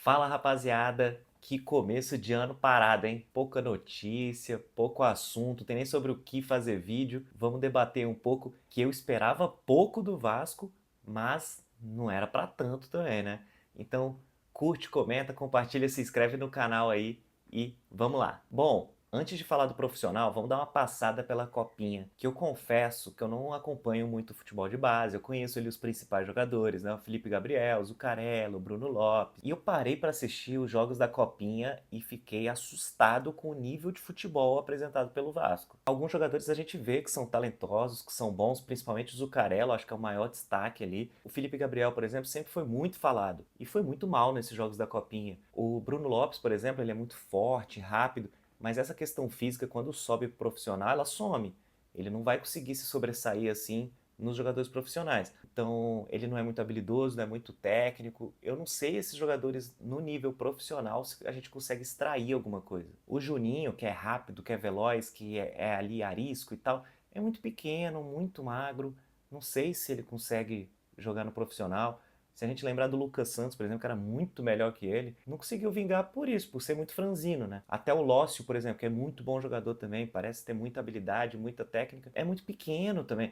Fala rapaziada, que começo de ano parado, hein? Pouca notícia, pouco assunto, tem nem sobre o que fazer vídeo. Vamos debater um pouco que eu esperava pouco do Vasco, mas não era pra tanto também, né? Então, curte, comenta, compartilha, se inscreve no canal aí e vamos lá. Bom, antes de falar do profissional, vamos dar uma passada pela copinha, que eu confesso que eu não acompanho muito futebol de base, eu conheço ali os principais jogadores, né? O Felipe Gabriel, o Zucarello, o Bruno Lopes. E eu parei para assistir os jogos da copinha e fiquei assustado com o nível de futebol apresentado pelo Vasco. Alguns jogadores a gente vê que são talentosos, que são bons, principalmente o Zucarello, acho que é o maior destaque ali. O Felipe Gabriel, por exemplo, sempre foi muito falado e foi muito mal nesses jogos da copinha. O Bruno Lopes, por exemplo, ele é muito forte, rápido, mas essa questão física, quando sobe pro profissional, ela some. Ele não vai conseguir se sobressair assim nos jogadores profissionais. Então, ele não é muito habilidoso, não é muito técnico. Eu não sei esses jogadores no nível profissional se a gente consegue extrair alguma coisa. O Juninho, que é rápido, que é veloz, que é ali arisco e tal, é muito pequeno, muito magro. Não sei se ele consegue jogar no profissional. Se a gente lembrar do Lucas Santos, por exemplo, que era muito melhor que ele, não conseguiu vingar por isso, por ser muito franzino, né? Até o Lócio, por exemplo, que é muito bom jogador também, parece ter muita habilidade, muita técnica, é muito pequeno também.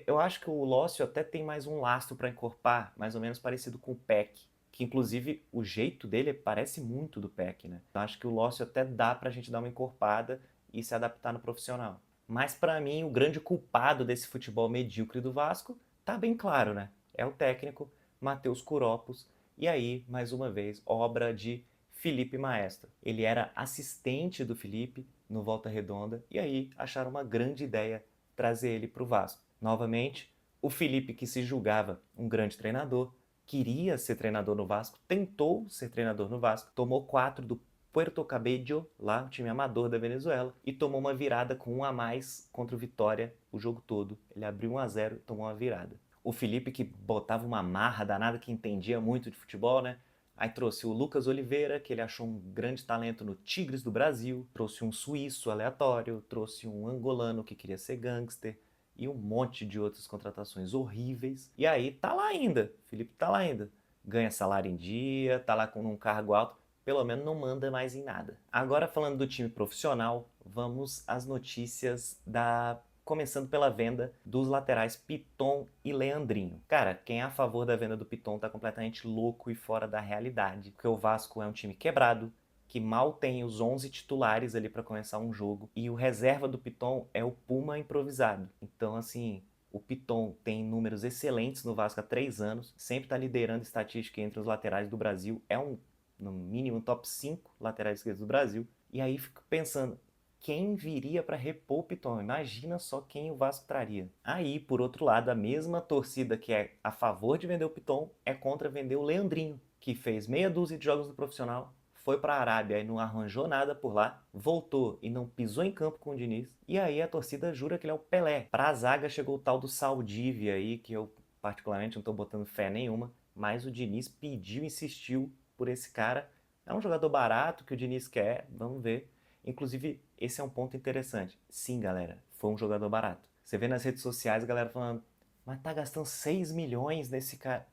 Eu acho que o Lócio até tem mais um lastro para encorpar, mais ou menos parecido com o Peck, que inclusive o jeito dele parece muito do Peck, né? Então acho que o Lócio até dá pra gente dar uma encorpada e se adaptar no profissional. Mas para mim, o grande culpado desse futebol medíocre do Vasco tá bem claro, né? É o técnico Matheus Curopos, e aí, mais uma vez, obra de Felipe Maestro. Ele era assistente do Felipe no Volta Redonda, e aí acharam uma grande ideia trazer ele para o Vasco. Novamente, o Felipe, que se julgava um grande treinador, queria ser treinador no Vasco, tentou ser treinador no Vasco, tomou 4 do Puerto Cabello, lá, o time amador da Venezuela, e tomou uma virada com 1 a mais contra o Vitória o jogo todo. Ele abriu 1 a 0 e tomou uma virada. O Felipe, que botava uma marra danada, que entendia muito de futebol, né? Aí trouxe o Lucas Oliveira, que ele achou um grande talento no Tigres do Brasil, trouxe um suíço aleatório, trouxe um angolano que queria ser gangster, e um monte de outras contratações horríveis. E aí tá lá ainda, Felipe tá lá ainda. Ganha salário em dia, tá lá com um cargo alto, pelo menos não manda mais em nada. Agora falando do time profissional, vamos às notícias da começando pela venda dos laterais Piton e Leandrinho. Cara, quem é a favor da venda do Piton tá completamente louco e fora da realidade, porque o Vasco é um time quebrado, que mal tem os 11 titulares ali para começar um jogo, e o reserva do Piton é o Puma improvisado. Então, assim, o Piton tem números excelentes no Vasco há 3 anos, sempre está liderando estatística entre os laterais do Brasil, é um, no mínimo, top 5 laterais esquerdos do Brasil. E aí fico pensando, quem viria para repor o Piton? Imagina só quem o Vasco traria. Aí, por outro lado, a mesma torcida que é a favor de vender o Piton é contra vender o Leandrinho, que fez meia dúzia de jogos no profissional, foi para a Arábia e não arranjou nada por lá, voltou e não pisou em campo com o Diniz, e aí a torcida jura que ele é o Pelé. Para a zaga chegou o tal do Saldívia aí, que eu particularmente não estou botando fé nenhuma, mas o Diniz pediu, insistiu por esse cara. É um jogador barato que o Diniz quer, vamos ver. Inclusive, esse é um ponto interessante. Sim, galera, foi um jogador barato. Você vê nas redes sociais a galera falando, mas tá gastando 6 milhões nesse cara.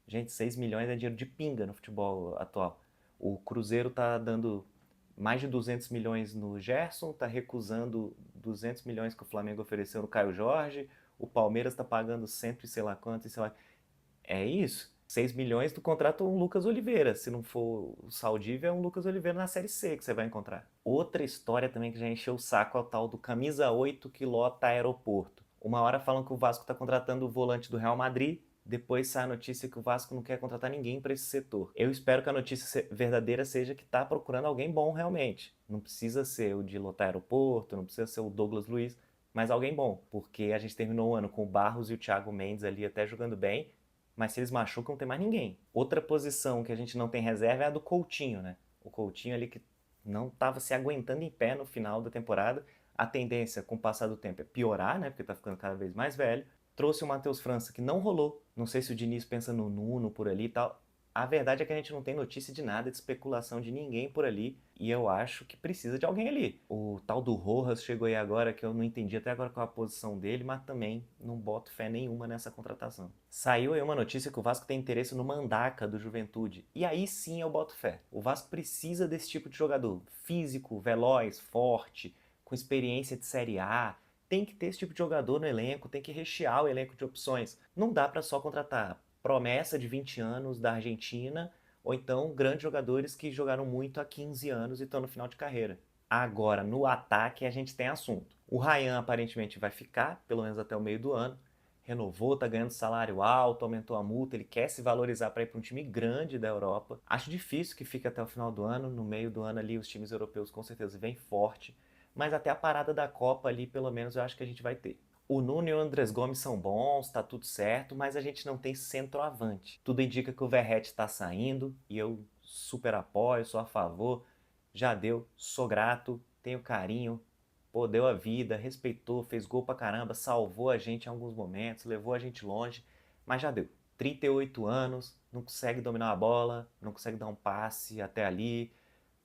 Gente, 6 milhões é dinheiro de pinga no futebol atual. O Cruzeiro tá dando mais de 200 milhões no Gerson, tá recusando 200 milhões que o Flamengo ofereceu no Caio Jorge, o Palmeiras tá pagando cento e sei lá quanto, e sei lá. É isso. 6 milhões tu contrata um Lucas Oliveira. Se não for o Saldívia, é um Lucas Oliveira na Série C que você vai encontrar. Outra história também que já encheu o saco é o tal do camisa 8 que lota aeroporto. Uma hora falam que o Vasco está contratando o volante do Real Madrid, depois sai a notícia que o Vasco não quer contratar ninguém para esse setor. Eu espero que a notícia verdadeira seja que está procurando alguém bom realmente. Não precisa ser o de lotar aeroporto, não precisa ser o Douglas Luiz, mas alguém bom, porque a gente terminou o ano com o Barros e o Thiago Mendes ali até jogando bem, mas se eles machucam, não tem mais ninguém. Outra posição que a gente não tem reserva é a do Coutinho, né? O Coutinho ali que não estava se aguentando em pé no final da temporada. A tendência, com o passar do tempo, é piorar, né? Porque tá ficando cada vez mais velho. Trouxe o Matheus França, que não rolou. Não sei se o Diniz pensa no Nuno por ali e tal. A verdade é que a gente não tem notícia de nada, de especulação de ninguém por ali, e eu acho que precisa de alguém ali. O tal do Rojas chegou aí agora, que eu não entendi até agora qual a posição dele, mas também não boto fé nenhuma nessa contratação. Saiu aí uma notícia que o Vasco tem interesse no Mandaca do Juventude, e aí sim eu boto fé. O Vasco precisa desse tipo de jogador, físico, veloz, forte, com experiência de Série A. Tem que ter esse tipo de jogador no elenco, tem que rechear o elenco de opções. Não dá para só contratar promessa de 20 anos da Argentina, ou então grandes jogadores que jogaram muito há 15 anos e estão no final de carreira. Agora, no ataque, a gente tem assunto. O Ryan aparentemente vai ficar, pelo menos até o meio do ano. Renovou, tá ganhando salário alto, aumentou a multa, ele quer se valorizar para ir para um time grande da Europa. Acho difícil que fique até o final do ano. No meio do ano ali, os times europeus com certeza vêm forte. Mas até a parada da Copa ali, pelo menos, eu acho que a gente vai ter. O Nuno e o Andrés Gomes são bons, tá tudo certo, mas a gente não tem centroavante. Tudo indica que o Verratti está saindo e eu super apoio, sou a favor. Já deu, sou grato, tenho carinho, pô, deu a vida, respeitou, fez gol pra caramba, salvou a gente em alguns momentos, levou a gente longe, mas já deu. 38 anos, não consegue dominar a bola, não consegue dar um passe até ali,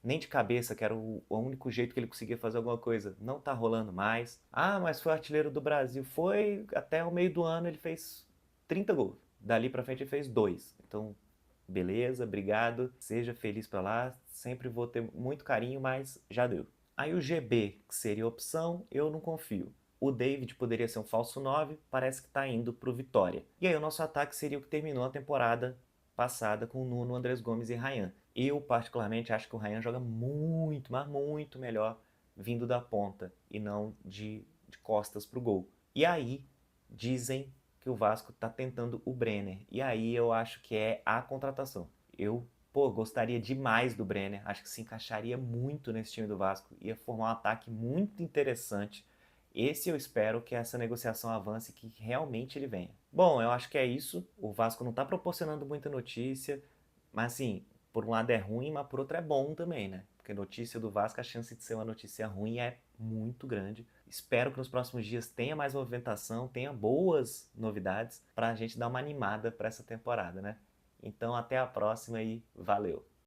nem de cabeça, que era o único jeito que ele conseguia fazer alguma coisa. Não tá rolando mais. Ah, mas foi artilheiro do Brasil. Foi até o meio do ano ele fez 30 gols. Dali pra frente ele fez 2. Então, beleza, obrigado. Seja feliz pra lá. Sempre vou ter muito carinho, mas já deu. Aí o GB, que seria opção, eu não confio. O David poderia ser um falso 9, parece que está indo para o Vitória. E aí o nosso ataque seria o que terminou a temporada passada com o Nuno, Andrés Gomes e Ryan. Eu, particularmente, acho que o Ryan joga muito, mas muito melhor vindo da ponta e não de costas para o gol. E aí, dizem que o Vasco está tentando o Brenner. E aí eu acho que é a contratação. Eu, pô, gostaria demais do Brenner. Acho que se encaixaria muito nesse time do Vasco. Ia formar um ataque muito interessante. Esse eu espero que essa negociação avance e que realmente ele venha. Bom, eu acho que é isso. O Vasco não está proporcionando muita notícia, mas assim, por um lado é ruim, mas por outro é bom também, né? Porque notícia do Vasco, a chance de ser uma notícia ruim é muito grande. Espero que nos próximos dias tenha mais movimentação, tenha boas novidades para a gente dar uma animada para essa temporada, né? Então até a próxima e valeu!